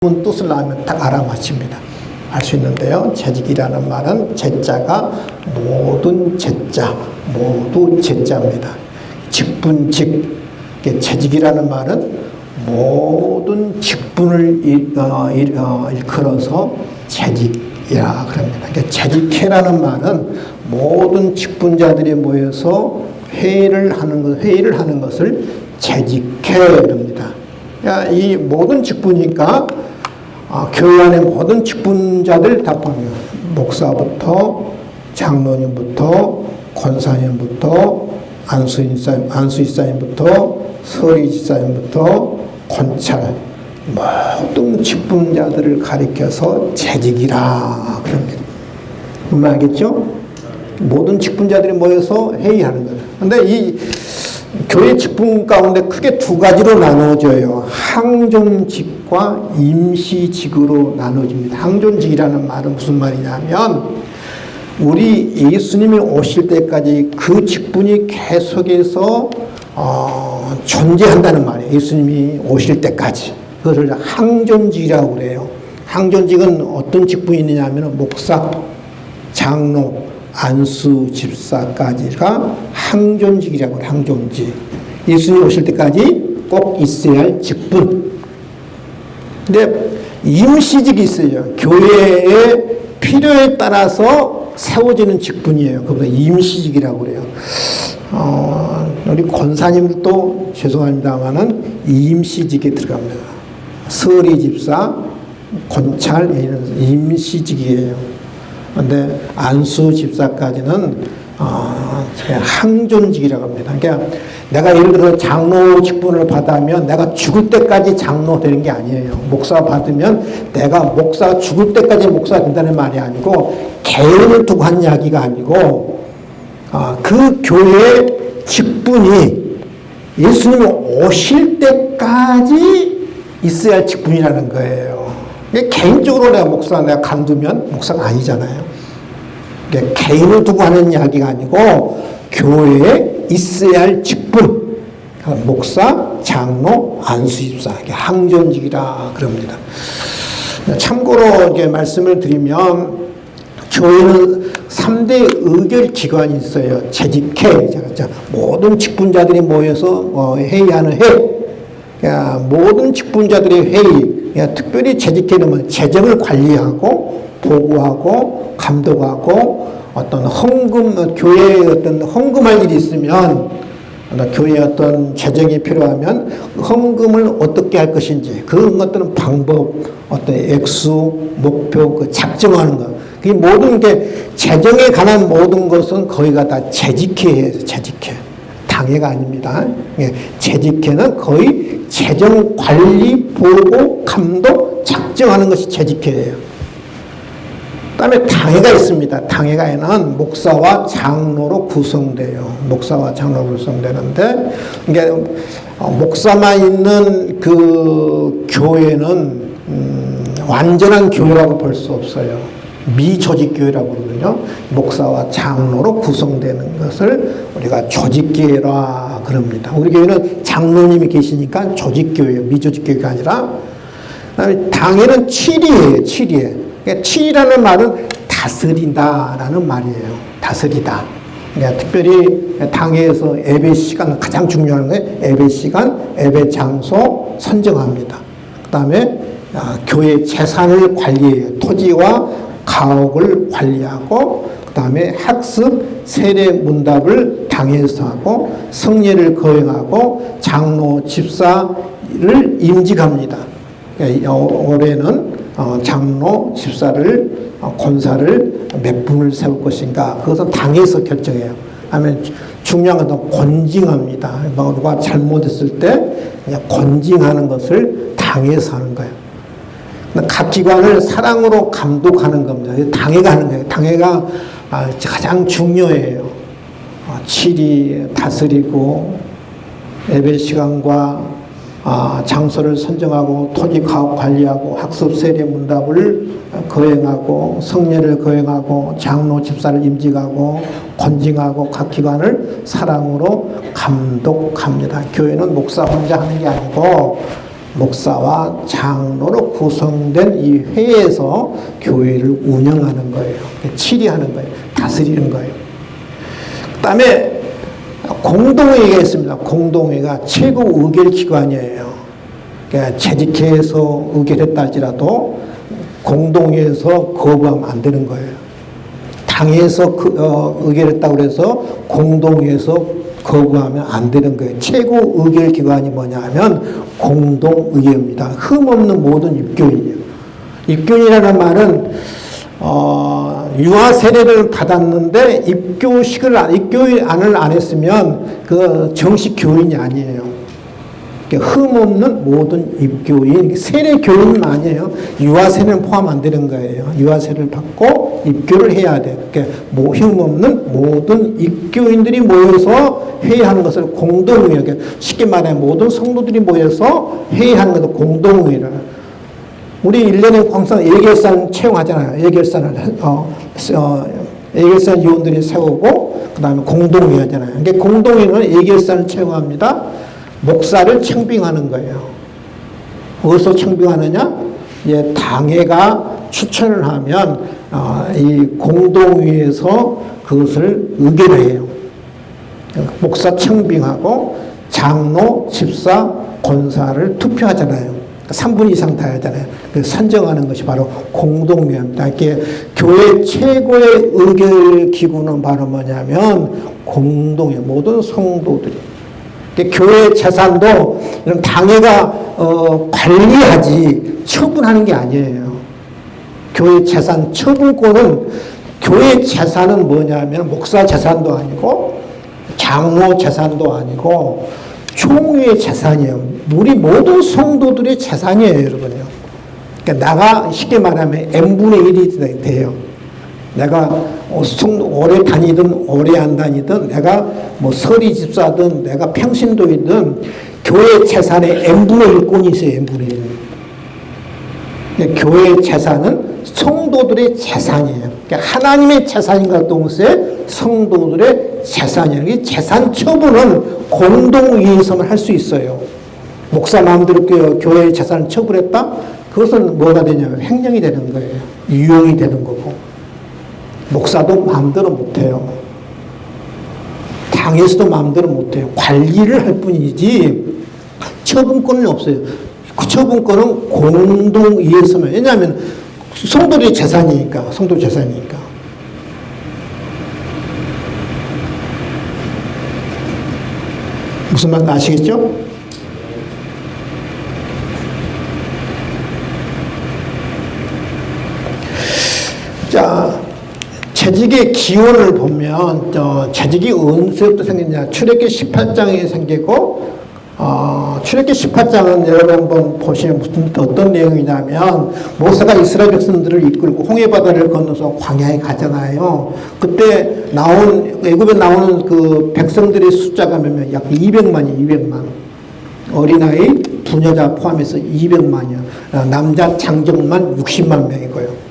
뜻을 알면 딱 알아맞힙니다. 알 수 있는데요. 재직이라는 말은 제자가 모든 제자, 모두 제자입니다. 직분직, 재직이라는 말은 모든 직분을 일컬어서 재직이라 그럽니다. 그러니까 재직회라는 말은 모든 직분자들이 모여서 회의를 하는 것을 재직회랍니다. 그러니까 이 모든 직분이니까 교회 안에 모든 직분자들 다 포함해요. 목사부터 장로님부터 권사님부터 안수집사님부터 서리집사님부터 권찰 모든 직분자들을 가리켜서 재직이라 그럽니다. 무슨 알겠죠? 모든 직분자들이 모여서 회의하는 거예요. 근데 이 교회 직분 가운데 크게 두 가지로 나누어져요. 항존직과 임시직으로 나누어집니다. 항존직이라는 말은 무슨 말이냐면 우리 예수님이 오실 때까지 그 직분이 계속해서 존재한다는 말이에요. 예수님이 오실 때까지. 그것을 항존직이라고 그래요. 항존직은 어떤 직분이 있느냐 하면 목사, 장로, 안수, 집사까지가 항존직이라고 해요. 항존직. 예수님 오실 때까지 꼭 있어야 할 직분. 근데 임시직이 있어요. 교회의 필요에 따라서 세워지는 직분이에요. 그보다 임시직이라고 그래요. 우리 권사님들도 죄송합니다만은 임시직에 들어갑니다. 서리 집사, 권찰 이런 임시직이에요. 근데 안수 집사까지는 항존직이라고 합니다. 그러니까 내가 예를 들어 장로 직분을 받으면 내가 죽을 때까지 장로 되는 게 아니에요. 목사 받으면 내가 목사 죽을 때까지 목사 된다는 말이 아니고 개인을 두고 한 이야기가 아니고 그 교회의 직분이 예수님이 오실 때까지 있어야 할 직분이라는 거예요. 개인적으로 내가 간두면 목사가 아니잖아요. 개인을 두고 하는 이야기가 아니고 교회에 있어야 할 직분, 목사, 장로, 안수집사, 항존직이라 그럽니다. 참고로 이제 말씀을 드리면 교회는 3대 의결기관이 있어요. 재직회, 모든 직분자들이 모여서 회의하는 회의. 모든 직분자들의 회의, 특별히 재직회는 재정을 관리하고 보고하고 감독하고 어떤 교회에 어떤 헌금할 일이 있으면 교회에 어떤 재정이 필요하면 헌금을 어떻게 할 것인지 그런 것들은 방법, 어떤 액수, 목표 작정하는 것. 그 모든 게 재정에 관한 모든 것은 거의가 다 재직회예요. 재직회. 당회가 아닙니다. 재직회는 거의 재정 관리, 보고, 감독, 작정하는 것이 재직회예요. 그 다음에 당회가 있습니다. 당회가에는 목사와 장로로 구성돼요. 목사와 장로로 구성되는데, 이게 목사만 있는 그 교회는 완전한 교회라고 볼 수 없어요. 미조직교회라고 그러거든요. 목사와 장로로 구성되는 것을 우리가 조직교회라 그럽니다. 우리 교회는 장로님이 계시니까 조직교회예요. 미조직교회가 아니라. 그다음에 당회는 칠이에요. 칠이에요. 그러니까 칠이라는 말은 다스린다라는 말이에요. 다스리다. 그러니까 특별히 당회에서 예배 시간 가장 중요한 거예요. 예배 시간, 예배 장소 선정합니다. 그다음에 교회 재산을 관리해요. 토지와 가옥을 관리하고 그 다음에 학습, 세례 문답을 당회에서 하고 성례를 거행하고 장로, 집사를 임직합니다. 올해는 장로, 집사를, 권사를 몇 분을 세울 것인가 그것은 당회에서 결정해요. 하면 중요한 건 권징합니다. 누가 잘못했을 때 권징하는 것을 당회에서 하는 거예요. 각 기관을 사랑으로 감독하는 겁니다. 당회가 하는 거예요. 당회가 가장 중요해요. 칠이 다스리고 예배 시간과 장소를 선정하고 토지 가옥 관리하고 학습 세례 문답을 거행하고 성례를 거행하고 장로 집사를 임직하고 권징하고 각 기관을 사랑으로 감독합니다. 교회는 목사 혼자 하는 게 아니고 목사와 장로로 구성된 이 회에서 교회를 운영하는 거예요. 치리하는 거예요. 다스리는 거예요. 그 다음에 공동회의가 있습니다. 공동회의가 최고 의결 기관이에요. 그러니까 재직회에서 의결했다 할지라도 공동회에서 거부하면 안 되는 거예요. 당에서 의결했다고 해서 공동회에서 거부하면 안 되는 거예요. 최고 의결 기관이 뭐냐 하면 공동의회입니다. 흠없는 모든 입교인이에요. 입교인이라는 말은 유아 세례를 받았는데 입교안을 안 했으면 그 정식 교인이 아니에요. 흠없는 모든 입교인, 세례 교인은 아니에요. 유아 세례는 포함 안 되는 거예요. 유아 세례를 받고 입교를 해야 돼요. 흠없는 모든 입교인들이 모여서 회의하는 것을 공동의회, 쉽게 말해 모든 성도들이 모여서 회의하는 것을 공동의회를. 우리 1년에 항상 예결산 채용하잖아요. 예결산 위원들이 세우고 그 다음에 공동의회 하잖아요. 그러니까 공동의회는 예결산을 채용합니다. 목사를 청빙하는 거예요. 어디서 청빙하느냐? 당회가 추천을 하면 이 공동회에서 그것을 의결해요. 목사 청빙하고 장로, 집사, 권사를 투표하잖아요. 3분 이상 다 하잖아요. 선정하는 것이 바로 공동회입니다. 이렇게 교회 최고의 의결 기구는 바로 뭐냐면 공동회, 모든 성도들이. 교회 재산도 이런 당회가 관리하지 처분하는 게 아니에요. 교회 재산 처분권은, 교회 재산은 뭐냐면 목사 재산도 아니고 장로 재산도 아니고 총회의 재산이에요. 우리 모든 성도들의 재산이에요, 여러분요. 그러니까 나가 쉽게 말하면 n분의 1이 돼요. 내가 오래 다니든 오래 안 다니든 내가 뭐 서리 집사든 내가 평신도이든 교회 재산의 n분의 1권이 있어요. n분의 1. 교회 재산은 성도들의 재산이에요. 그러니까 하나님의 재산인가 동시에 성도들의 재산이에요. 재산 처분은 공동의회에서만 할 수 있어요. 목사 마음대로 교회의 재산을 처분했다? 그것은 뭐가 되냐면 횡령이 되는 거예요. 유용이 되는 거고. 목사도 마음대로 못해요. 당에서도 마음대로 못해요. 관리를 할 뿐이지 처분권은 없어요. 그 처분권은 공동의회에서만. 왜냐하면 성도들의 재산이니까. 성도 재산이니까. 무슨 말인지 아시겠죠? 자, 재직의 기원을 보면 재직이 언제부터 생겼냐. 출애굽기 18장에 생기고 출애굽기 18장은 여러분 한번 보시면 어떤 내용이냐면 모세가 이스라엘 백성들을 이끌고 홍해바다를 건너서 광야에 가잖아요. 그때 애굽에 나오는 그 백성들의 숫자가 몇 명? 약 200만이 200만. 어린아이, 부녀자 포함해서 200만이요. 남자 장정만 60만 명이고요.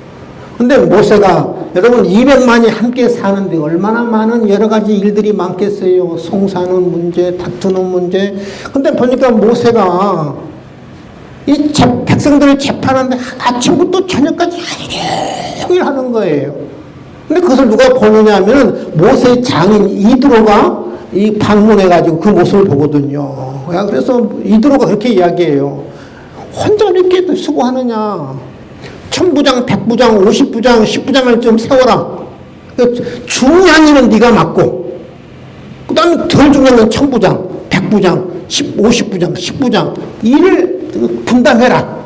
근데 모세가 여러분 200만이 함께 사는데 얼마나 많은 여러 가지 일들이 많겠어요. 송사는 문제, 다투는 문제. 근데 보니까 모세가 이 백성들을 재판하는데 아침부터 저녁까지 종일 하는 거예요. 근데 그것을 누가 보느냐 하면 모세의 장인 이드로가 방문해가지고 그 모습을 보거든요. 그래서 이드로가 그렇게 이야기해요. 혼자 이렇게 수고하느냐. 1000부장, 100부장, 50부장, 10부장을 좀 세워라. 중요한 일은 네가 맡고, 그 다음에 덜 중요한 건 1000부장, 100부장, 50부장, 10부장, 일을 분담해라.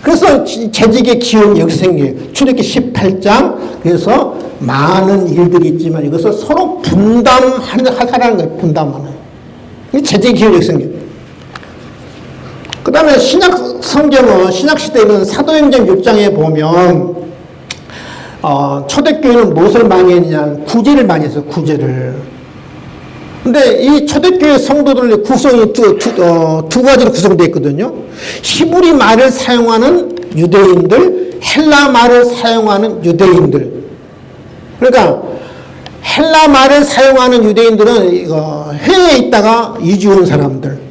그래서 재직의 기원이 여기서 생겨요. 출애굽기 18장. 그래서 많은 일들이 있지만 이것을 서로 분담하라는 거예요. 분담하는. 재직의 기원이 여기서 생겨요. 그 다음에 신약 성경은, 신약시대에는 사도행전 6장에 보면, 초대교회는 무엇을 많이 했냐, 구제를 많이 했어요, 구제를. 근데 이 초대교회 성도들의 구성이 두 가지로 구성되어 있거든요. 히브리 말을 사용하는 유대인들, 헬라 말을 사용하는 유대인들. 그러니까, 헬라 말을 사용하는 유대인들은 회에 있다가 이주 온 사람들.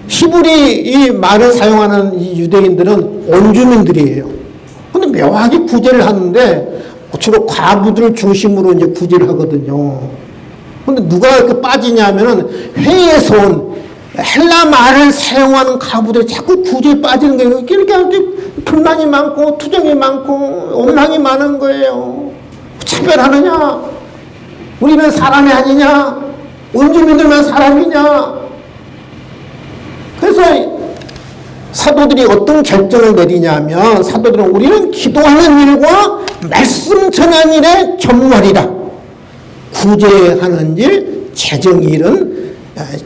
히브리 이 말을 사용하는 이 유대인들은 원주민들이에요. 근데 묘하게 구제를 하는데 주로 과부들을 중심으로 이제 구제를 하거든요. 근데 누가 이렇게 빠지냐면은 회의에서 온 헬라 말을 사용하는 과부들이 자꾸 구제에 빠지는 거예요. 그러니까 불만이 많고 투정이 많고 원망이 많은 거예요. 차별하느냐? 우리는 사람이 아니냐? 원주민들만 사람이냐? 그래서 사도들이 어떤 결정을 내리냐면 사도들은 우리는 기도하는 일과 말씀 전하는 일에 전무하리라. 구제하는 일, 재정 일은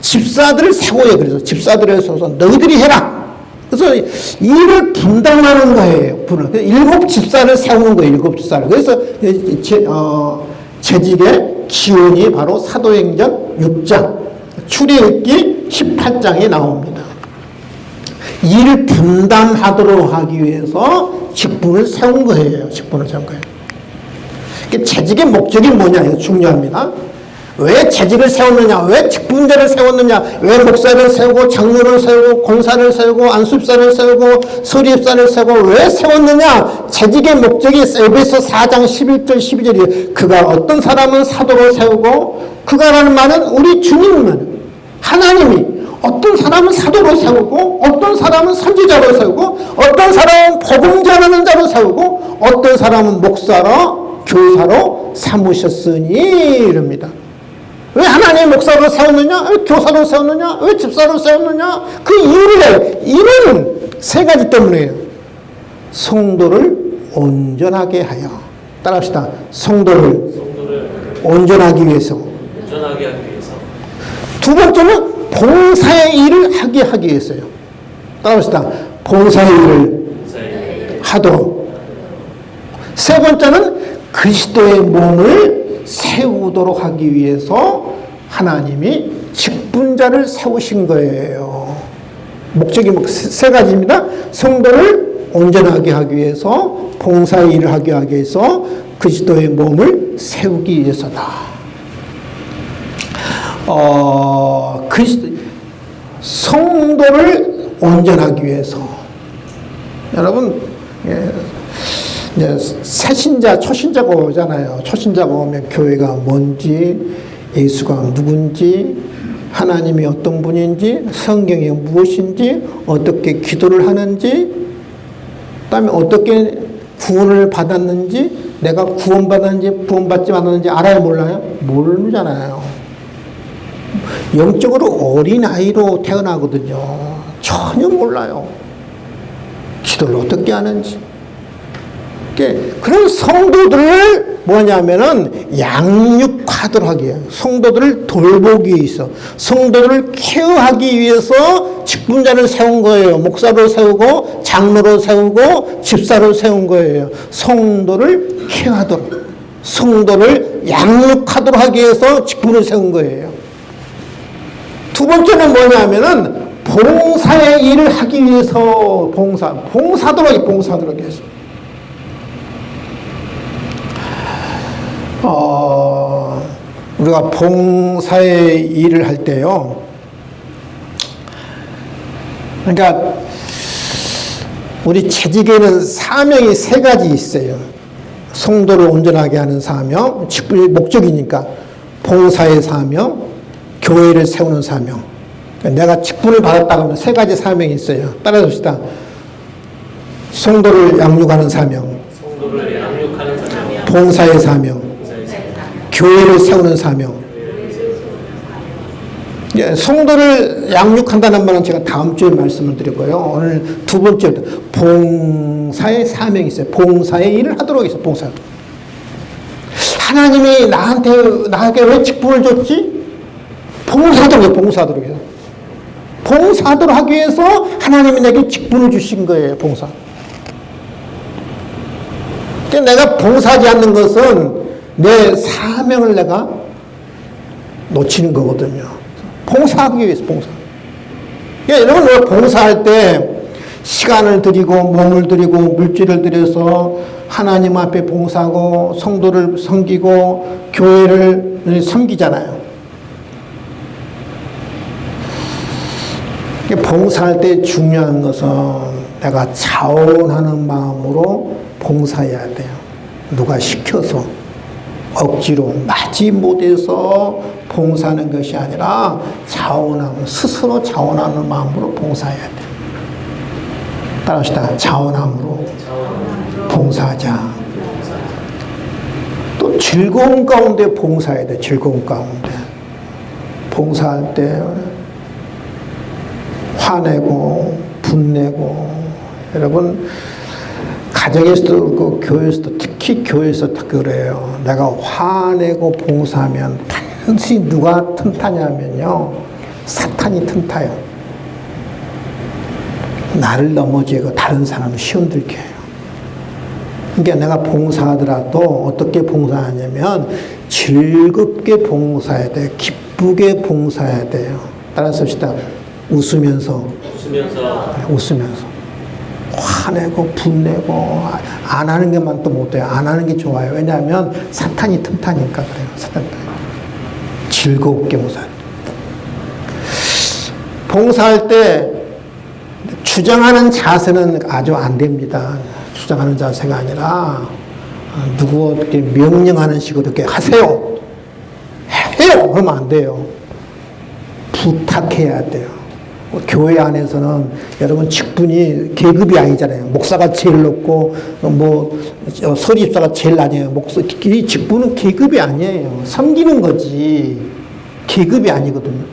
집사들을 세워요. 그래서 집사들을 세워서 너희들이 해라. 그래서 일을 분담하는 거예요. 7 집사를 세우는 거예요. 7 집사를. 그래서 재직의 기원이 바로 사도행전 6장, 출애굽기 18장에 나옵니다. 일을 분담하도록 하기 위해서 직분을 세운 거예요. 직분을 세운 거예요. 재직의 목적이 뭐냐, 이거 중요합니다. 왜 재직을 세웠느냐, 왜 직분자를 세웠느냐, 왜 목사를 세우고 장로를 세우고 공사를 세우고 안수집사를 세우고 서리집사를 세우고 왜 세웠느냐. 재직의 목적이 에베소 4장 11절 12절이에요. 그가 어떤 사람은 사도로 세우고, 그가라는 말은 우리 주님은 하나님이 어떤 사람은 사도로 세우고, 어떤 사람은 선지자로 세우고, 어떤 사람은 복음 전하는 자로 세우고, 어떤 사람은 목사로 교사로 삼으셨으니 이럽니다. 왜 하나님의 목사로 세웠느냐? 왜 교사로 세웠느냐? 왜 집사로 세웠느냐? 그 이유는 3가지 때문이에요. 성도를 온전하게 하여. 따라합시다. 성도를 온전하게 위해서. 두 번째는 봉사의 일을 하기 위해서요. 따라합시다. 봉사의 일을 하도록. 세 번째는 그리스도의 몸을 세우도록 하기 위해서 하나님이 직분자를 세우신 거예요. 목적이 3가지입니다. 성도를 온전하게 하기 위해서, 봉사의 일을 하기 위해서, 그리스도의 몸을 세우기 위해서다. 성도를 온전하기 위해서. 여러분, 이제 새신자, 초신자가 오잖아요. 초신자가 오면 교회가 뭔지, 예수가 누군지, 하나님이 어떤 분인지, 성경이 무엇인지, 어떻게 기도를 하는지, 그다음에 어떻게 구원을 받았는지, 내가 구원받았는지, 구원받지 않았는지 알아요, 몰라요? 모르잖아요. 영적으로 어린아이로 태어나거든요. 전혀 몰라요. 기도를 어떻게 하는지. 그런 성도들을 뭐냐면은 양육하도록 하기 위해, 성도들을 돌보기 위해서, 성도들을 케어하기 위해서 직분자를 세운 거예요. 목사로 세우고 장로로 세우고 집사로 세운 거예요. 성도를 케어하도록, 성도를 양육하도록 하기 위해서 직분을 세운 거예요. 두 번째는 뭐냐면은 봉사의 일을 하기 위해서 봉사하도록 해서. 우리가 봉사의 일을 할 때요. 그러니까 우리 재직에는 사명이 3가지 있어요. 성도를 온전하게 하는 사명, 직분의 목적이니까 봉사의 사명, 교회를 세우는 사명. 그러니까 내가 직분을 받았다 하면 3가지 사명이 있어요. 따라합시다. 성도를 양육하는 사명, 봉사의 사명, 교회를 세우는 사명. 성도를 양육한다는 말은 제가 다음 주에 말씀을 드리고요. 오늘 2번째, 봉사의 사명이 있어요. 봉사의 일을 하도록 해서 봉사. 하나님이 나에게 왜 직분을 줬지? 봉사하도록 해서. 봉사하도록 하기 위해서 하나님이 내게 직분을 주신 거예요. 봉사. 내가 봉사하지 않는 것은 내 사명을 내가 놓치는 거거든요. 봉사하기 위해서 봉사. 여러분, 우리가 봉사할 때 시간을 들이고 몸을 들이고 물질을 들여서 하나님 앞에 봉사하고 성도를 섬기고 교회를 섬기잖아요. 봉사할 때 중요한 것은 내가 자원하는 마음으로 봉사해야 돼요. 누가 시켜서 억지로 마지못해서 봉사하는 것이 아니라 자원하면 스스로 자원하는 마음으로 봉사해야 돼요. 따라합시다. 자원함으로 봉사하자. 또 즐거운 가운데 봉사해야 돼. 즐거운 가운데. 봉사할 때 화내고 분내고, 여러분 가정에서도 그렇고 교회에서도, 특히 교회에서 그래요. 내가 화내고 봉사하면 단순히 누가 틈타냐면요, 사탄이 틈타요. 나를 넘어지고 다른 사람을 시험들게 해요. 그러니까 내가 봉사하더라도 어떻게 봉사하냐면 즐겁게 봉사해야 돼요. 기쁘게 봉사해야 돼요. 따라서 합시다. 웃으면서. 화내고 분내고 안 하는 것만 또 못해요. 안 하는 게 좋아요. 왜냐하면 사탄이 틈타니까 그래요. 사탄. 즐겁게 봉사해요. 봉사할 때 주장하는 자세는 아주 안 됩니다. 주장하는 자세가 아니라 누구에게 명령하는 식으로 이렇게 하세요. 해요. 그러면 안 돼요. 부탁해야 돼요. 교회 안에서는 여러분 직분이 계급이 아니잖아요. 목사가 제일 높고 서리입사가 제일 낮아요. 이 직분은 계급이 아니에요. 섬기는 거지 계급이 아니거든요.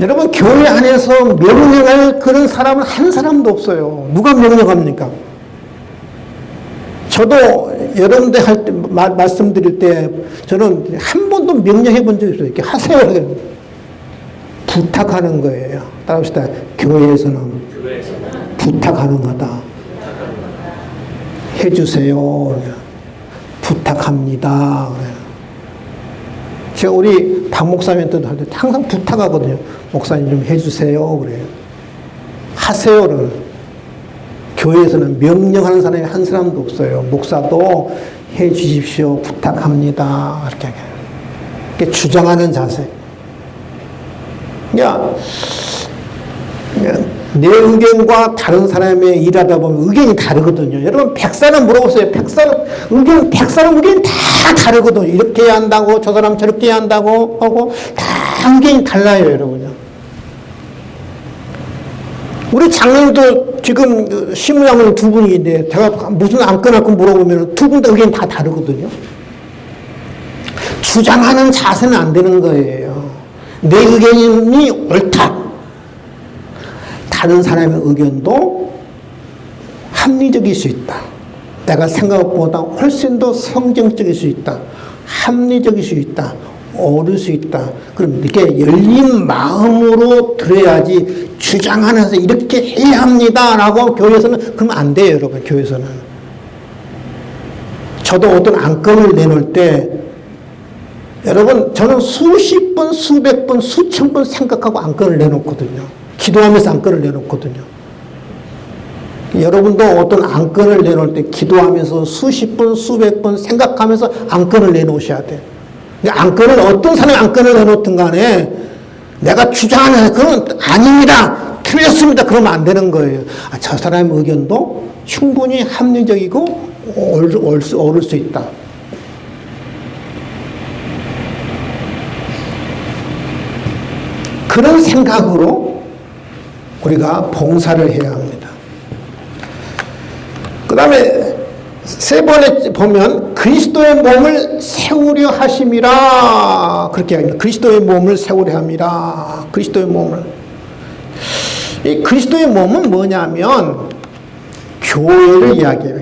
여러분 교회 안에서 명령할 그런 사람은 한 사람도 없어요. 누가 명령합니까? 저도 여러분들 할 때 말씀드릴 때 저는 한 번도 명령해 본 적이 없어요. 이렇게 하세요. 부탁하는 거예요. 따라합시다. 교회에서는 부탁하는 거다. 해주세요. 부탁합니다. 제가 우리 박 목사님한테도 할 때 항상 부탁하거든요. 목사님 좀 해주세요. 그래요. 하세요를. 교회에서는 명령하는 사람이 한 사람도 없어요. 목사도 해주십시오. 부탁합니다. 이렇게 주장하는 자세. 그러니까 내 의견과 다른 사람의 일하다 보면 의견이 다르거든요. 여러분 100사람 물어보세요. 100사람 의견이 다 다르거든요. 이렇게 해야 한다고, 저 사람 저렇게 해야 한다고 하고 다 의견이 달라요, 여러분요. 우리 장로님도 지금 신부장님 두 분인데 제가 무슨 안건 물어보면 두 분 다 의견이 다 다르거든요. 주장하는 자세는 안 되는 거예요. 내 의견이 옳다. 다른 사람의 의견도 합리적일 수 있다. 내가 생각보다 훨씬 더 성경적일 수 있다. 합리적일 수 있다. 옳을 수 있다. 그럼 이렇게 열린 마음으로 들어야지 주장하면서 이렇게 해야 합니다. 라고 교회에서는 그러면 안 돼요, 여러분. 교회에서는. 저도 어떤 안건을 내놓을 때 여러분 저는 수십 번, 수백 번, 수천 번 생각하고 안건을 내놓거든요. 기도하면서 안건을 내놓거든요. 여러분도 어떤 안건을 내놓을 때 기도하면서 수십 번, 수백 번 생각하면서 안건을 내놓으셔야 돼요. 안건을 어떤 사람이 안건을 내놓든 간에 내가 주장하는 그건 아닙니다. 틀렸습니다. 그러면 안 되는 거예요. 저 사람의 의견도 충분히 합리적이고 옳을 수 있다. 그런 생각으로 우리가 봉사를 해야 합니다. 그 다음에 세 번에 보면 그리스도의 몸을 세우려 하심이라 그렇게 합니다. 그리스도의 몸을 세우려 함이라. 그리스도의 몸을. 이 그리스도의 몸은 뭐냐면 교회를 이야기해요.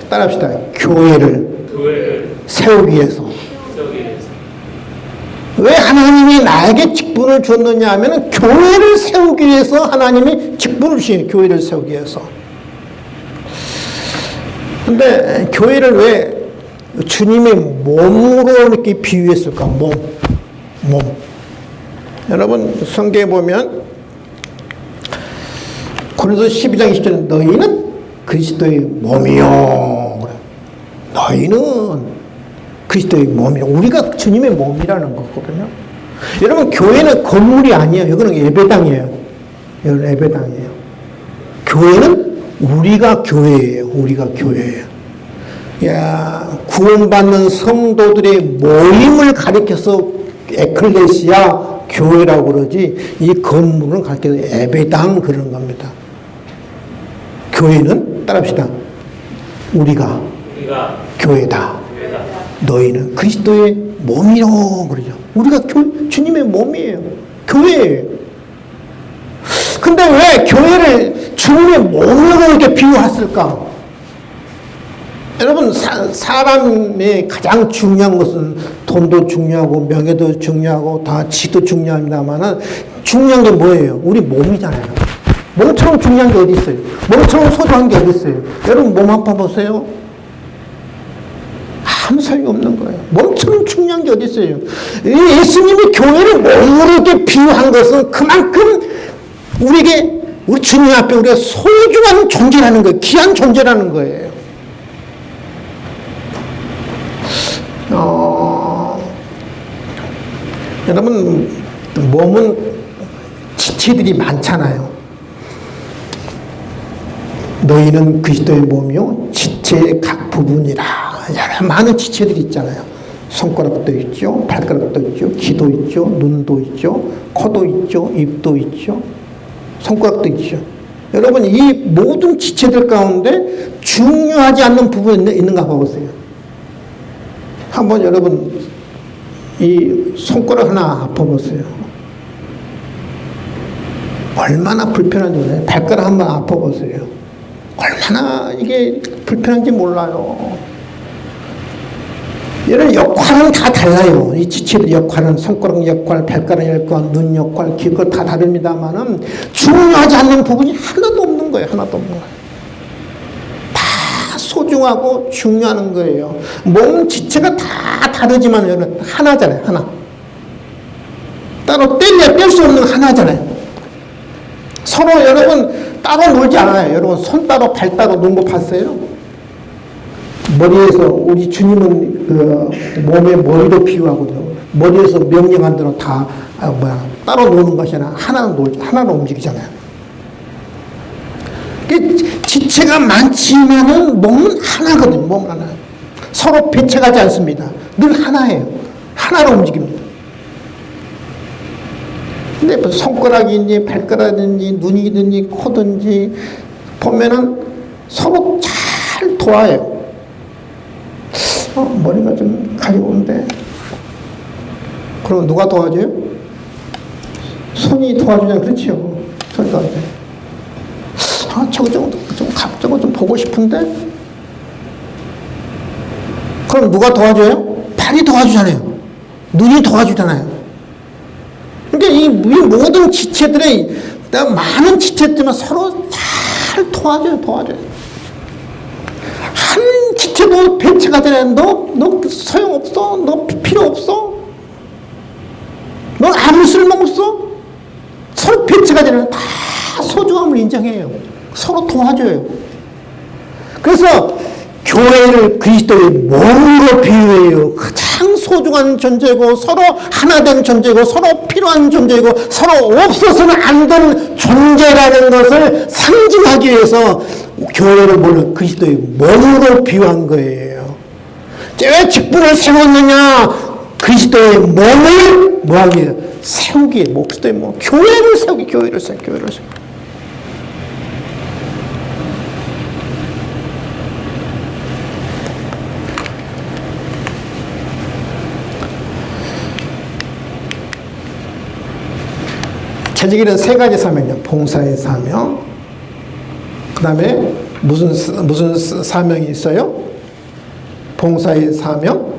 따라합시다. 교회를 세우기 위해서. 왜 하나님이 나에게 직분을 줬느냐 하면 교회를 세우기 위해서 하나님이 직분을 주신 교회를 세우기 위해서. 근데 교회를 왜 주님의 몸으로 이렇게 비유했을까? 몸. 여러분 성경에 보면 고린도서 12장 20절에 너희는 그리스도의 몸이요. 너희는 그리스도의 몸이요. 우리가 주님의 몸이라는 거거든요. 여러분 교회는 건물이 아니에요. 이거는 예배당이에요. 이건 예배당이에요. 교회는 우리가 교회예요. 우리가 교회예요. 야, 구원받는 성도들의 모임을 가리켜서 에클레시아 교회라고 그러지, 이 건물을 가리켜서 예배당 그러는 겁니다. 교회는 따라합시다. 우리가 교회다. 너희는 그리스도의 몸이라고 그러죠. 우리가 주님의 몸이에요. 교회예요. 근데 왜 교회를 주님의 몸으로 이렇게 비유했을까? 여러분, 사람의 가장 중요한 것은 돈도 중요하고 명예도 중요하고 다 지도 중요합니다만 중요한 게 뭐예요? 우리 몸이잖아요. 몸처럼 중요한 게 어디 있어요? 몸처럼 소중한 게 어디 있어요? 여러분 몸 아파 보세요. 아무 소용이 없는 거예요. 몸처럼 중요한 게 어디 있어요? 예수님이 교회를 몸으로 이렇게 비유한 것은 그만큼 우리에게, 우리 주님 앞에 우리가 소중한 존재라는 거예요. 귀한 존재라는 거예요. 여러분, 몸은 지체들이 많잖아요. 너희는 그리스도의 몸이요 지체의 각 부분이라. 여러 많은 지체들이 있잖아요. 손가락도 있죠, 발가락도 있죠, 귀도 있죠, 눈도 있죠, 코도 있죠, 입도 있죠, 손가락도 있죠. 여러분, 이 모든 지체들 가운데 중요하지 않는 부분이 있는가 봐보세요. 한번 여러분 이 손가락 하나 아파보세요. 얼마나 불편한지 몰라요. 발가락 한번 아파보세요. 얼마나 이게 불편한지 몰라요. 이런 역할은 다 달라요. 이 지체들 역할은 손가락 역할, 발가락 역할, 눈 역할, 귀 역할 다 다릅니다만은 중요하지 않는 부분이 하나도 없는 거예요. 하나도 없는 거예요. 다 소중하고 중요한 거예요. 몸 지체가 다 다르지만 여러분 하나잖아요. 하나. 따로 뗄 수 없는 하나잖아요. 서로 여러분 따로 놀지 않아요. 여러분 손 따로 발 따로 노는 거 봤어요? 머리에서 우리 주님은 그 몸의 머리로 비유하거든요. 머리에서 명령한 대로 다 따로 노는 것이 아니라 하나로 놀죠. 하나로 움직이잖아요. 지체가 많지만은 몸은 하나거든요. 몸은 하나. 서로 배척하지 않습니다. 늘 하나예요. 하나로 움직입니다. 근데 손가락인지 발가락인지 눈이든지 코든지 보면은 서로 잘 도와요. 머리가 좀 가려운데 그럼 누가 도와줘요? 손이 도와주냐? 그렇지요. 손이 도와줘요. 저거 좀 보고 싶은데 그럼 누가 도와줘요? 발이 도와주잖아요. 눈이 도와주잖아요. 그러니까 이 모든 지체들의 많은 지체들만 서로 잘 도와줘요. 한 지체도 배척하잖아요. 너 소용없어. 너 필요 없어. 너 아무 쓸모없어. 서로 배척하잖아요. 다 소중함을 인정해요. 서로 도와줘요. 그래서 교회를 그리스도의 몸으로 비유해요. 가장 소중한 존재고 서로 하나된 존재고 서로 필요한 존재고 서로 없어서는 안 되는 존재라는 것을 상징하기 위해서 교회를 몰라 그리스도의 몸으로 비유한 거예요. 왜 직분을 세웠느냐? 그리스도의 몸을 뭐하기 위해 세우기 위해 그리스도의 몸, 교회를 세우기, 교회를 세우기. 재직에는 세 가지 사명이요. 봉사의 사명. 그 다음에 무슨 사명이 있어요? 봉사의 사명,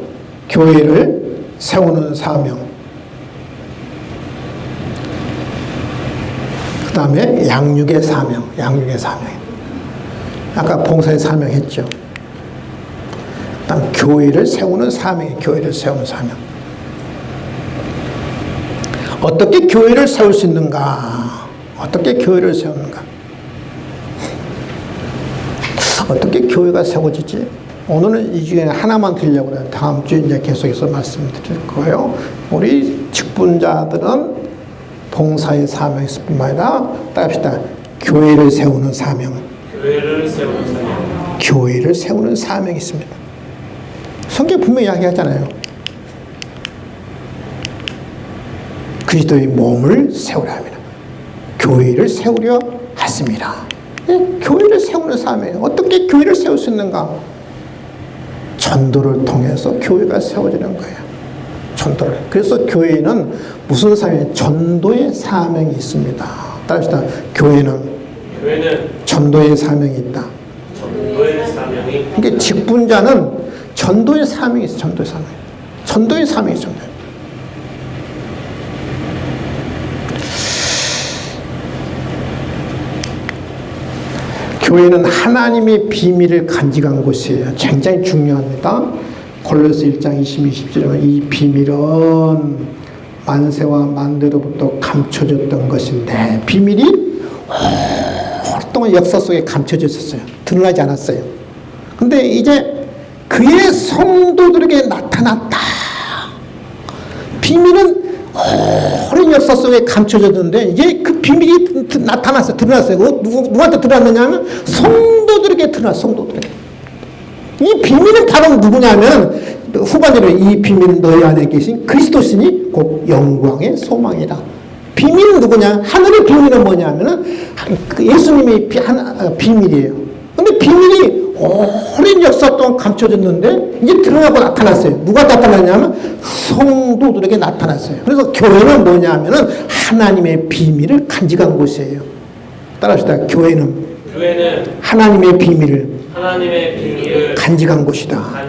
교회를 세우는 사명. 그 다음에 양육의 사명. 아까 봉사의 사명 했죠. 그 다음 교회를 세우는 사명. 어떻게 교회를 세울 수 있는가? 어떻게 교회를 세우는가? 어떻게 교회가 세워지지? 오늘은 이 중에 하나만 드리려고 해요. 다음 주에 이제 계속해서 말씀드릴 거예요. 우리 직분자들은 봉사의 사명이 있을 뿐만 아니라 따라합시다. 교회를 세우는 사명. 교회를 세우는 사명. 교회를 세우는 사명이 있습니다. 성경 분명히 이야기하잖아요. 그리스도의 몸을 세우라 합니다. 교회를 세우려 했습니다. 교회를 세우는 사명. 어떻게 교회를 세울 수 있는가? 전도를 통해서 교회가 세워지는 거예요. 전도를. 그래서 교회는 무슨 사명이? 전도의 사명이 있습니다. 따라합시다. 교회는 전도의 사명이 있다. 전도의 사명이. 그러니까 직분자는 전도의 사명이 있어요. 전도의 사명. 전도의 사명이 있습니다. 교회는 하나님의 비밀을 간직한 곳이에요. 굉장히 중요합니다. 골로새 1장 20-27절 이 비밀은 만세와 만대로부터 감춰졌던 것인데 비밀이 오랫동안 역사 속에 감춰져 있었어요. 드러나지 않았어요. 근데 이제 그의 성도들에게 나타났다. 비밀은 오랜 역사 속에 감춰졌는데 이제 그 비밀이 나타났어요. 드러났어요. 누구한테 드러났느냐 하면 성도들에게 드러났어요. 성도들에게. 이 비밀은 바로 누구냐면 후반대로 이 비밀은 너희 안에 계신 그리스도시니 곧 영광의 소망이다. 비밀은 누구냐? 하늘의 비밀은 뭐냐면은 예수님의 비밀이에요. 근데 비밀이 오랜 역사 동안 감춰졌는데 이제 드러나고 나타났어요. 누가 나타났냐면 성도들에게 나타났어요. 그래서 교회는 뭐냐면은 하나님의 비밀을 간직한 곳이에요. 따라합시다. 교회는 하나님의 비밀을 간직한 곳이다.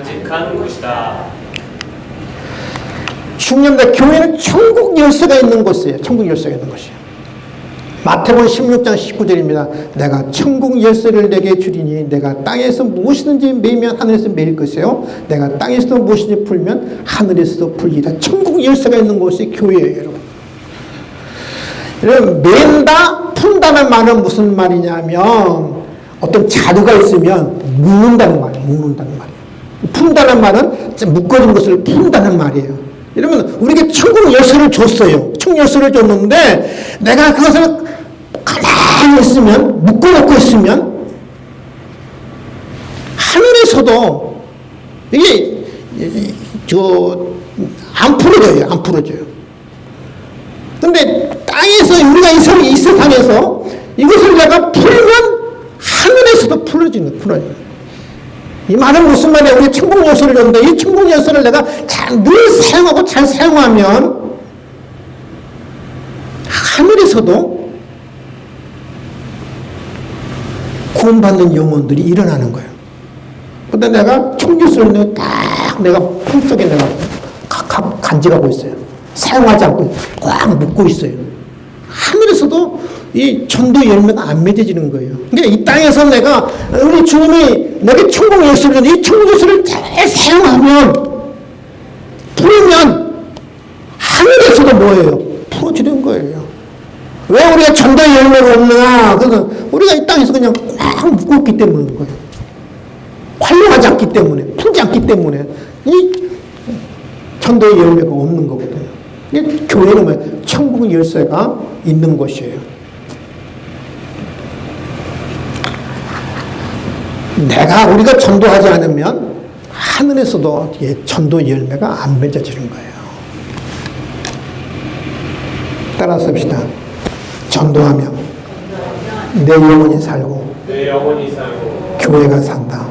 중요합니다. 교회는 천국 열쇠가 있는 곳이에요. 천국 열쇠가 있는 곳이에요. 마태복음 16장 19절입니다. 내가 천국 열쇠를 내게 주리니 내가 땅에서 무엇이든지 매면 하늘에서 매일 것이요 내가 땅에서 무엇이든지 풀면 하늘에서도 풀리라. 천국 열쇠가 있는 곳이 교회예요. 여러분. 여러분 맨다 푼다는 말은 무슨 말이냐면 어떤 자료가 있으면 묶는다는 말이에요. 묶는다는 말이에요. 푼다는 말은 묶어진 것을 푼다는 말이에요. 이러면 우리에게 천국 열쇠를 줬어요. 천국 열쇠를 줬는데 내가 그것을 가만히 있으면 묶어놓고 있으면 하늘에서도 이게 안 풀어져요. 안 풀어져요. 근데 땅에서 우리가 이 세상에서 이것을 내가 풀면 하늘에서도 풀어지는 거예요. 이 말은 무슨 말이야? 우리 천국 열쇠를 줬는데 이 천국 열쇠를 내가 늘 사용하고 잘 사용하면 하늘에서도 구원받는 영혼들이 일어나는 거예요. 근데 내가 천국 열쇠를 내가 품속에 내가 간직하고 있어요. 사용하지 않고 꽉 묶고 있어요. 하늘에서도 이 전도 열매가 안 맺어지는 거예요. 그러니까 이 땅에서 내가 우리 주님이 내게 천국 열쇠를 줬는데 이 천국 열쇠를 잘 사용하면 풀면 하늘에서도 뭐예요? 풀어지는 거예요. 왜 우리가 전도 열매가 없느냐? 그래서 우리가 이 땅에서 그냥 꽉 묶고 있기 때문인 거예요. 활용하지 않기 때문에, 풀지 않기 때문에 이 전도의 열매가 없는 거거든요. 교회는 뭐예요? 천국의 열쇠가 있는 곳이에요. 우리가 전도하지 않으면 하늘에서도 전도 열매가 안 맺어지는 거예요. 따라서 합시다. 전도하면 내 영혼이 살고 교회가 산다.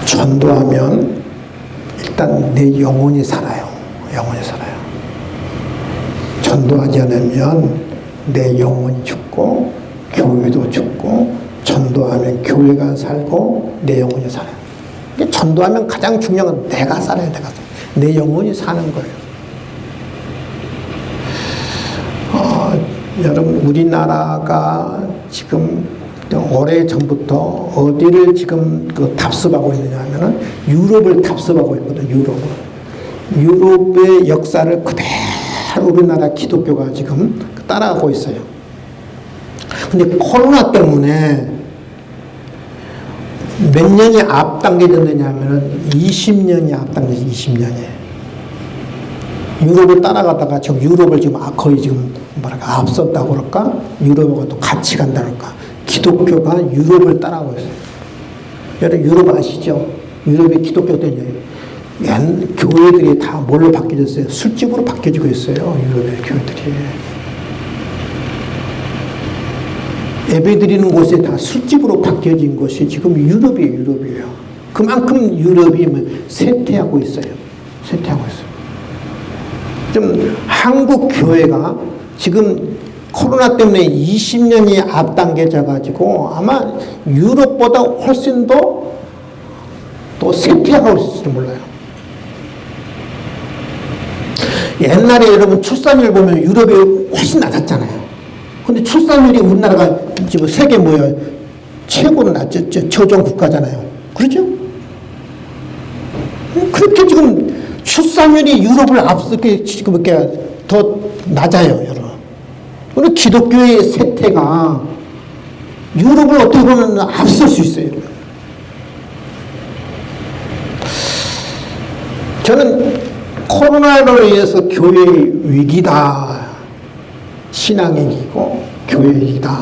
전도하면 일단 내 영혼이 살아요. 영혼이 살아요. 전도하지 않으면 내 영혼이 죽고 교회도 죽고 전도하면 교회가 살고 내 영혼이 살아요. 전도하면 가장 중요한 건 내가 살아야 돼. 내 영혼이 사는 거예요. 여러분 우리나라가 지금 오래전부터 어디를 지금 답습하고 있느냐 하면은 유럽을 답습하고 있거든요. 유럽의 역사를 그대로 우리나라 기독교가 지금 따라가고 있어요. 근데 코로나 때문에 몇 년이 앞당겨졌느냐 하면은 20년이 앞당겨졌어요. 20년이. 유럽을 따라가다가 지금 유럽을 지금 거의 지금 뭐랄까 앞섰다고 그럴까? 유럽하고 또 같이 간다 그럴까? 기독교가 유럽을 따라가고 있어요. 여러분 유럽 아시죠? 유럽의 기독교들이 교회들이 다 뭘로 바뀌어졌어요? 술집으로 바뀌어지고 있어요. 유럽의 교회들이. 예배 드리는 곳에 다 술집으로 바뀌어진 것이 지금 유럽이에요. 그만큼 유럽이 쇠퇴하고 있어요. 쇠퇴하고 있어요. 좀 한국 교회가 지금 코로나 때문에 20년이 앞당겨져 가지고 아마 유럽보다 훨씬 더 또 쇠퇴하고 있을지도 몰라요. 옛날에 여러분 출산율 보면 유럽이 훨씬 낮았잖아요. 근데 출산율이 우리나라가 지금 세계 뭐예요? 최고로 낮죠. 저종 국가잖아요. 그렇죠? 그렇게 지금 출산율이 유럽을 앞서게 지금 이렇게 더 낮아요, 여러분. 우리 기독교의 쇠퇴가 유럽을 어떻게 보면 앞설 수 있어요. 여러분. 저는 코로나로 인해서 교회의 위기다. 신앙의 위기고 교회의 위기다.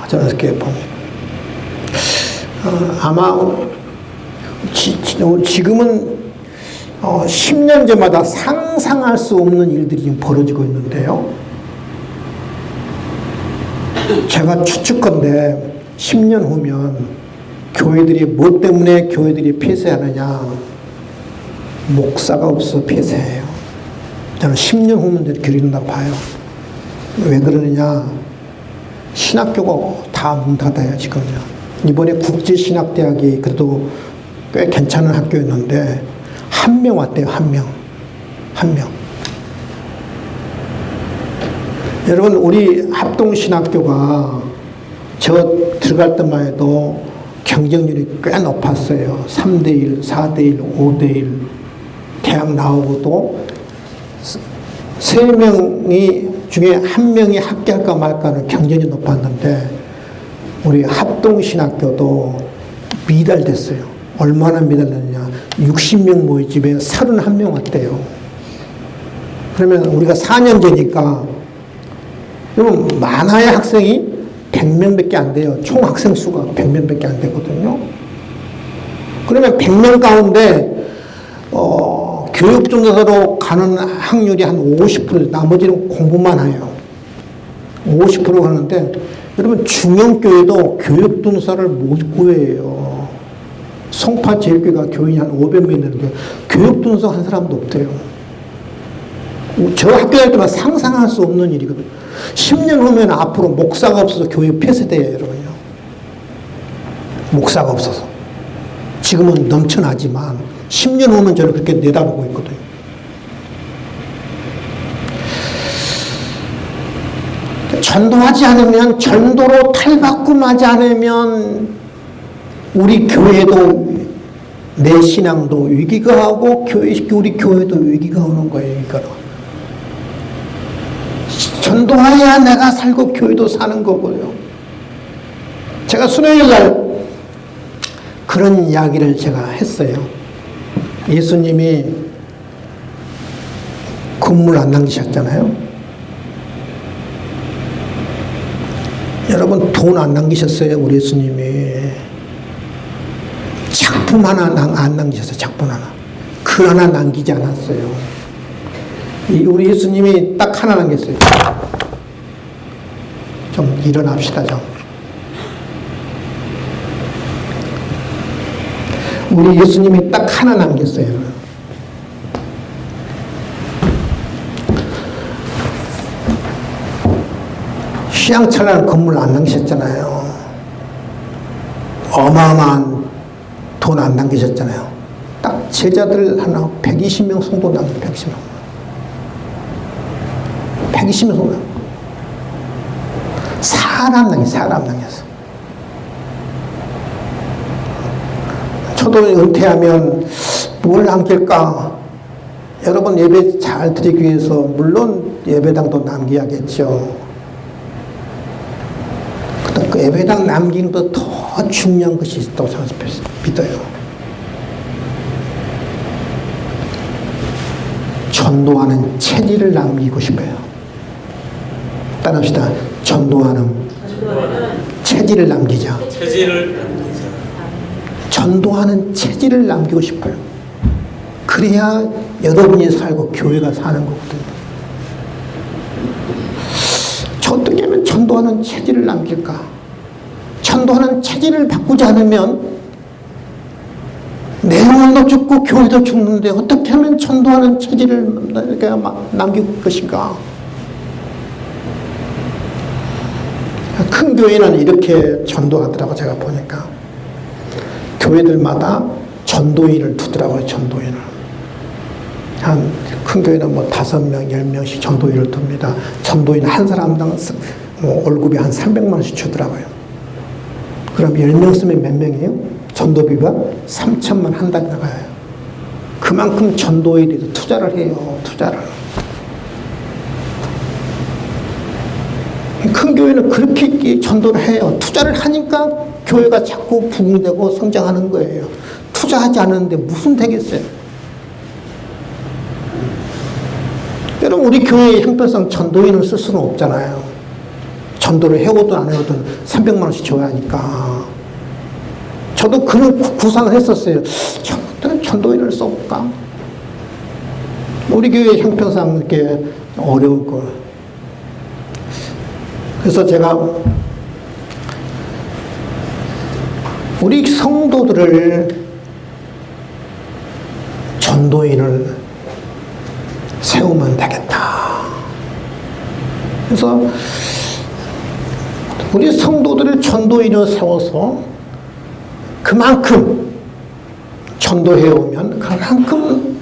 저는 그렇게 봅니다. 아마 지금은 10년 전마다 상상할 수 없는 일들이 지금 벌어지고 있는데요. 제가 추측컨대 10년 후면 교회들이 뭐 때문에 교회들이 폐쇄하느냐. 목사가 없어 폐쇄해요. 저는 10년 후면 그렇게 이른다고 봐요. 왜 그러느냐. 신학교가 다 문 닫아요, 지금요. 이번에 국제신학대학이 그래도 꽤 괜찮은 학교였는데, 한 명 왔대요, 한 명. 여러분, 우리 합동신학교가 저 들어갈 때만 해도 경쟁률이 꽤 높았어요. 3대1, 4대1, 5대1. 대학 나오고도 3명이 중에 1명이 합격할까 말까는 경쟁이 높았는데 우리 합동신학교도 미달됐어요. 얼마나 미달됐느냐. 60명 모인 집에 31명 왔대요. 그러면 우리가 4년 전이니까 그러면 많아야 학생이 100명밖에 안 돼요. 총 학생 수가 100명밖에 안 되거든요. 그러면 100명 가운데 교육전도사로 가는 확률이 한 50%, 나머지는 공부만 해요. 50% 가는데, 여러분, 중형교회도 교육전도사를 못 구해요. 송파제일교회가 교인이 한 500명 되는데, 교육전도사 한 사람도 없대요. 저 학교 다닐 때만 상상할 수 없는 일이거든요. 10년 후면 앞으로 목사가 없어서 교회 폐쇄돼요, 여러분요. 목사가 없어서. 지금은 넘쳐나지만, 10년 후면 저는 그렇게 내다보고 있거든요. 전도하지 않으면, 전도로 탈바꿈하지 않으면, 우리 교회도, 내 신앙도 위기가 하고, 우리 교회도 위기가 오는 거예요, 이거로. 전도해야 내가 살고, 교회도 사는 거고요. 제가 수요일 날 그런 이야기를 제가 했어요. 예수님이 건물 안 남기셨잖아요. 여러분 돈 안 남기셨어요. 우리 예수님이 작품 하나 안 남기셨어요. 작품 하나. 글 하나 남기지 않았어요. 우리 예수님이 딱 하나 남겼어요. 좀 일어납시다 좀. 우리 예수님이 딱 하나 남겼어요. 휘황찬란한 건물 안 남기셨잖아요. 어마어마한 돈 안 남기셨잖아요. 딱 제자들 하나 120명 성도 남겼어요. 120명 성도. 사람 남겼어. 저도 은퇴하면 뭘 남길까? 여러분 예배 잘 드리기 위해서 물론 예배당도 남겨야겠죠. 그 예배당 남기는 것도 더 중요한 것이 있다고 저는 믿어요. 전도하는 체질을 남기고 싶어요. 따라합시다. 전도하는 체질을 남기자. 체질을 남기자. 전도하는 체질을 남기고 싶어요. 그래야 여러분이 살고 교회가 사는 거거든요. 저 어떻게 하면 전도하는 체질을 남길까? 전도하는 체질을 바꾸지 않으면 내 영혼도 죽고 교회도 죽는데 어떻게 하면 전도하는 체질을 남길 것인가? 큰 교회는 이렇게 전도하더라고. 제가 보니까 교회들마다 전도인을 두더라고요. 전도인을 한 큰 교회는 뭐 5명, 10명씩 전도인을 둡니다. 전도인 한 사람당 월급이 한 300만 원씩 주더라고요. 그럼 10명 쓰면 몇 명이에요? 전도비가 3천만 한 달에 나가요. 그만큼 전도에 대해서 투자를 해요. 투자를. 큰 교회는 그렇게 전도를 해요. 투자를 하니까 교회가 자꾸 부흥되고 성장하는 거예요. 투자하지 않았는데 무슨 되겠어요? 여러분, 우리 교회의 형편상 전도인을 쓸 수는 없잖아요. 전도를 해오든 안 해오든 300만 원씩 줘야 하니까. 저도 그런 구상을 했었어요. 전도인을 써볼까? 우리 교회 형편상 이렇게 어려울 걸. 그래서 제가 우리 성도들을 전도인을 세우면 되겠다. 그래서 우리 성도들을 전도인을 세워서 그만큼 전도해 오면 그만큼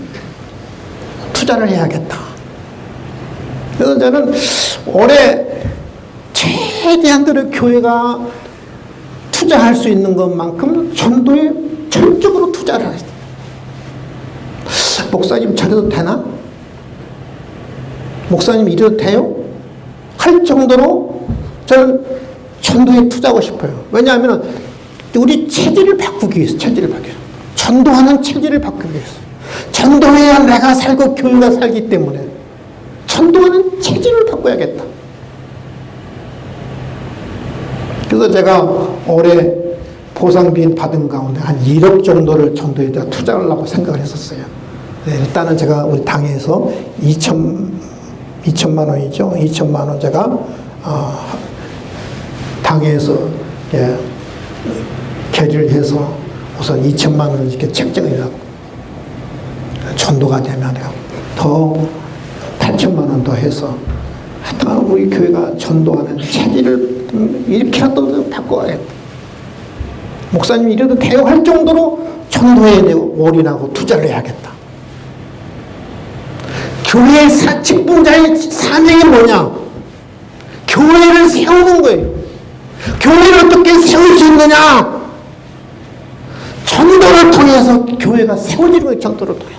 투자를 해야겠다. 그래서 저는 올해 최대한대로 교회가 투자할 수 있는 것만큼 전도에 전적으로 투자를 하겠다. 목사님 저래도 되나? 목사님 이래도 돼요? 할 정도로 저는 전도에 투자하고 싶어요. 왜냐하면 우리 체질을 바꾸기 위해서, 체질을 바꾸기 위해서. 전도하는 체질을 바꾸기 위해서. 전도해야 내가 살고 교회가 살기 때문에 전도하는 체질을 바꿔야겠다. 그래서 제가 올해 보상비 받은 가운데 한 1억 정도를 전도에다 투자하려고 생각을 했었어요. 네, 일단은 제가 우리 당에서 2천만 원이죠. 2천만 원 제가 당에서 결의를 해서 우선 2천만 원을 이렇게 책정해라고 전도가 되면 더 8천만 원 더 해서 하여튼 우리 교회가 전도하는 체질을 이렇게라도 바꿔야겠다. 목사님 이래도 돼요 할 정도로 전도에 올인하고 투자를 해야겠다. 교회의 직분자의 사명이 뭐냐? 교회를 세우는 거예요. 교회를 어떻게 세울 수 있느냐? 전도를 통해서 교회가 세워지는 거예요. 전도를 통해.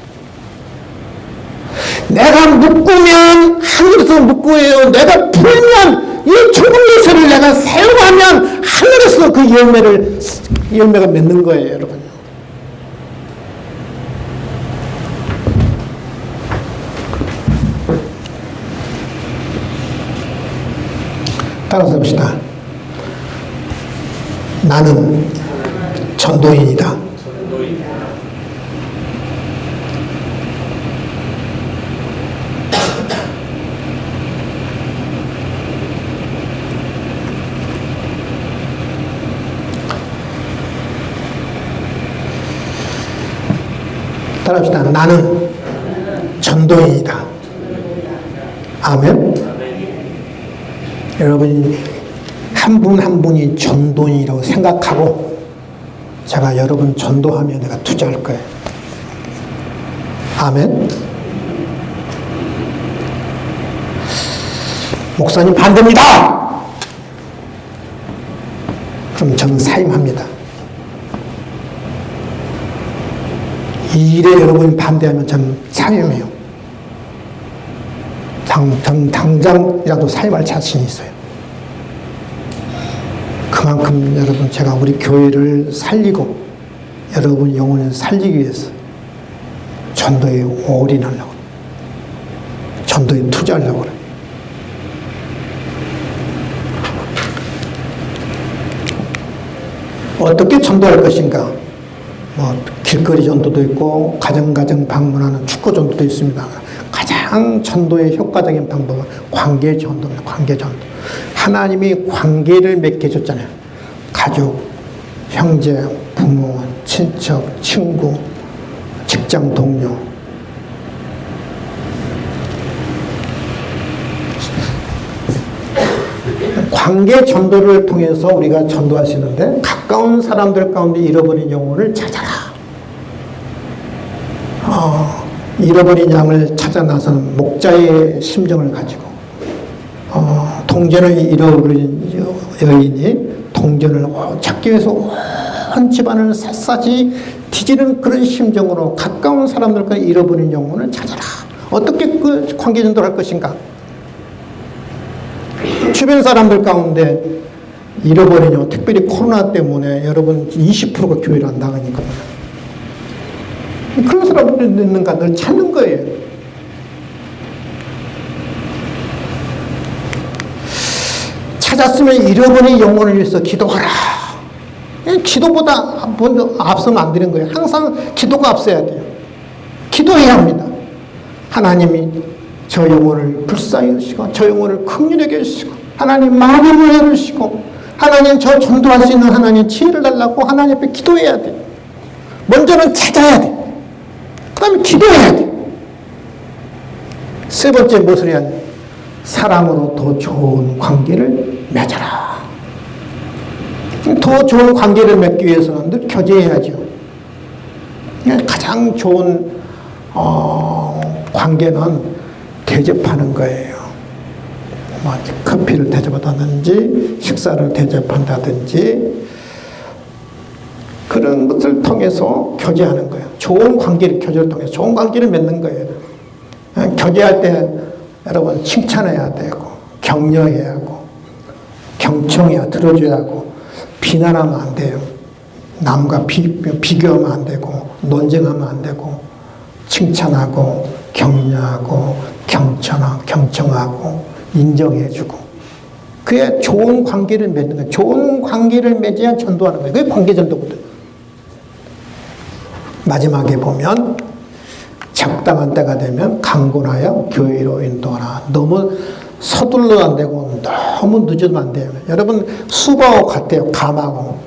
내가 묶으면 하늘에서 묶고요. 내가 풀면 이 좁은 예서를 내가 세워가면 하늘에서 그 열매가 맺는 거예요, 여러분. 따라서 해봅시다. 나는 전도인이다. 따라합시다. 나는 전도인이다. 아멘. 여러분 한 분 한 분이 전도인이라고 생각하고 제가 여러분 전도하면 내가 투자할 거예요. 아멘. 목사님 반대입니다. 그럼 저는 사임합니다. 이 일에 여러분이 반대하면 저는 사임해요. 당장이라도 사임할 자신이 있어요. 그만큼 여러분 제가 우리 교회를 살리고 여러분 영혼을 살리기 위해서 전도에 올인하려고. 전도에 투자하려고 그래요. 어떻게 전도할 것인가? 뭐 길거리 전도도 있고 가정 방문하는 축구 전도도 있습니다. 가장 전도의 효과적인 방법은 관계 전도입니다. 관계 전도. 하나님이 관계를 맺게 해줬잖아요. 가족, 형제, 부모, 친척, 친구, 직장 동료. 관계 전도를 통해서 우리가 전도할 수 있는데, 가까운 사람들 가운데 잃어버린 영혼을 찾아라. 잃어버린 양을 찾아 나서는 목자의 심정을 가지고, 동전을 잃어버린 여인이 동전을 찾기 위해서 온 집안을 샅샅이 뒤지는 그런 심정으로 가까운 사람들과 잃어버린 영혼을 찾아라. 어떻게 그 관계 전도를 할 것인가? 주변 사람들 가운데 잃어버린 영혼, 특별히 코로나 때문에 여러분 20%가 교회를 안 나가니까 그런 사람들이 있는가 늘 찾는 거예요. 찾았으면 잃어버린 영혼을 위해서 기도하라. 기도보다 먼저 앞서면 안 되는 거예요. 항상 기도가 앞서야 돼요. 기도해야 합니다. 하나님이 저 영혼을 불쌍히 여기시고, 저 영혼을 긍휼하게 해주시고, 하나님 마음을 열으시고, 하나님 저 전도할 수 있는 하나님 지혜를 달라고 하나님 앞에 기도해야 돼요. 먼저는 찾아야 돼요. 그 다음에 기도해야 돼요. 세 번째 무엇을 해야 돼요? 사랑으로 더 좋은 관계를 맺어라. 더 좋은 관계를 맺기 위해서는 늘 교제해야죠. 가장 좋은 관계는 대접하는 거예요. 뭐 커피를 대접하다든지 식사를 대접한다든지 그런 것을 통해서 교제하는 거예요. 좋은 관계를 교제를 통해서 좋은 관계를 맺는 거예요. 교제할 때 여러분 칭찬해야 되고 격려해야 하고 경청해야 들어줘야 하고 비난하면 안 돼요. 남과 비교하면 안 되고 논쟁하면 안 되고 칭찬하고 격려하고 경청하고 인정해주고 그게 좋은 관계를 맺는 거예요. 좋은 관계를 맺어야 전도하는 거예요. 그게 관계 전도거든. 마지막에 보면 적당한 때가 되면 강권하여 교회로 인도하라. 너무 서둘러도 안 되고 너무 늦어도 안 돼요. 여러분 수박하고 같아요. 감하고.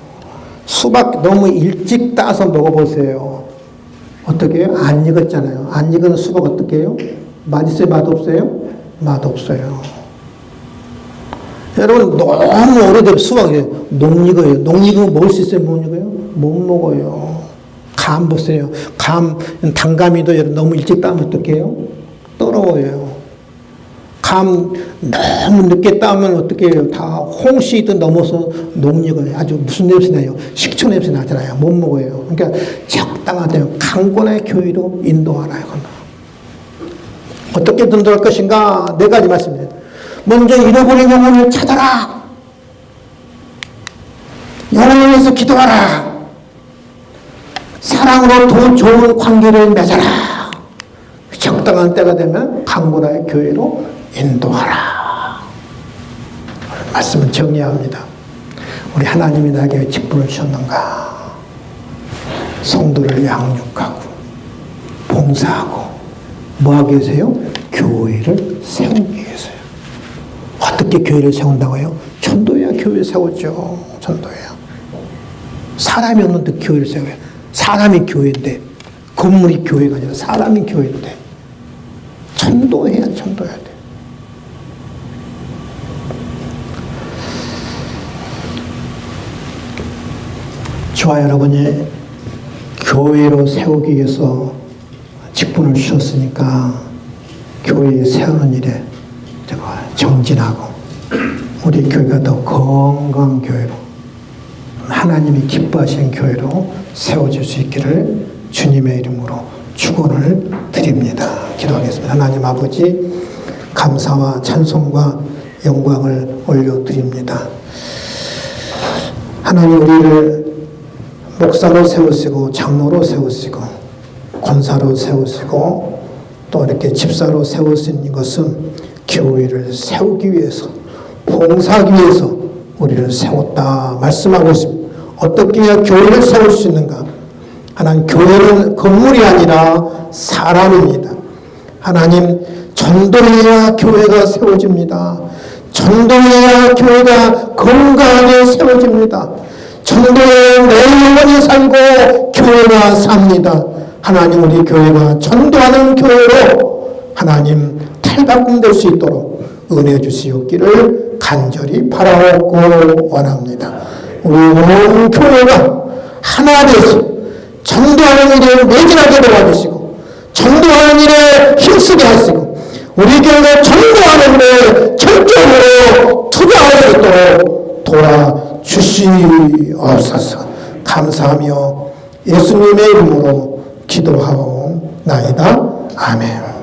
수박 너무 일찍 따서 먹어보세요. 어떻게 해요? 안 익었잖아요. 안 익은 수박 어떻게 해요? 맛있어요? 맛없어요? 맛없어요. 여러분 너무 오래되면 수박이 녹익어요. 녹익으면 먹을 수 있어요? 못 익어요? 못 먹어요. 감 보세요. 감, 단감이도 여러분 너무 일찍 따면 어떻게 해요? 떨어져요. 감 너무 늦게 따면 어떻게 해요? 다 홍시도 넘어서 녹익어요. 아주 무슨 냄새 나요? 식초 냄새 나잖아요. 못 먹어요. 그러니까 적당하대요. 강권의 교회로 인도하라. 어떻게 전도할 것인가? 네 가지 말씀입니다. 먼저 잃어버린 영혼을 찾아라. 영혼을 위해서 기도하라. 사랑으로 더 좋은 관계를 맺어라. 적당한 때가 되면 강군하의 교회로 인도하라. 말씀을 정리합니다. 우리 하나님이 나에게 직분을 주셨는가? 성도를 양육하고 봉사하고 뭐하기 위해서요? 교회를 세우기 위해서요. 어떻게 교회를 세운다고요? 전도해야 교회를 세우죠. 전도해야. 사람이 없는데 교회를 세워요. 사람이 교회인데 건물이 교회가 아니라 사람이 교회인데 전도해야 돼. 저와 여러분이 교회로 세우기 위해서 직분을 주셨으니까 교회에 세우는 일에 정진하고 우리 교회가 더 건강한 교회로 하나님이 기뻐하시는 교회로 세워질 수 있기를 주님의 이름으로 축원을 드립니다. 기도하겠습니다. 하나님 아버지 감사와 찬송과 영광을 올려드립니다. 하나님 우리를 목사로 세우시고 장로로 세우시고 권사로 세우시고 또 이렇게 집사로 세우신 것은 교회를 세우기 위해서, 봉사하기 위해서 우리를 세웠다 말씀하고 있습니다. 어떻게 해야 교회를 세울 수 있는가? 하나님, 교회는 건물이 아니라 사람입니다. 하나님, 전도해야 교회가 세워집니다. 전도해야 교회가 건강하게 세워집니다. 전도에 내 영혼이 살고 교회가 삽니다. 하나님, 우리 교회가 전도하는 교회로 하나님 탈바꿈될 수 있도록 은혜 주시옵기를 간절히 바라옵고 원합니다. 우리 온 교회가 하나 되어서 전도하는 일에 매진하게 도와주시고, 전도하는 일에 힘쓰게 하시고, 우리 교회가 전도하는 데 결정으로 투자할 수 있도록 도와주시옵소서. 감사하며 예수님의 이름으로 기도하옵나이다. 아멘.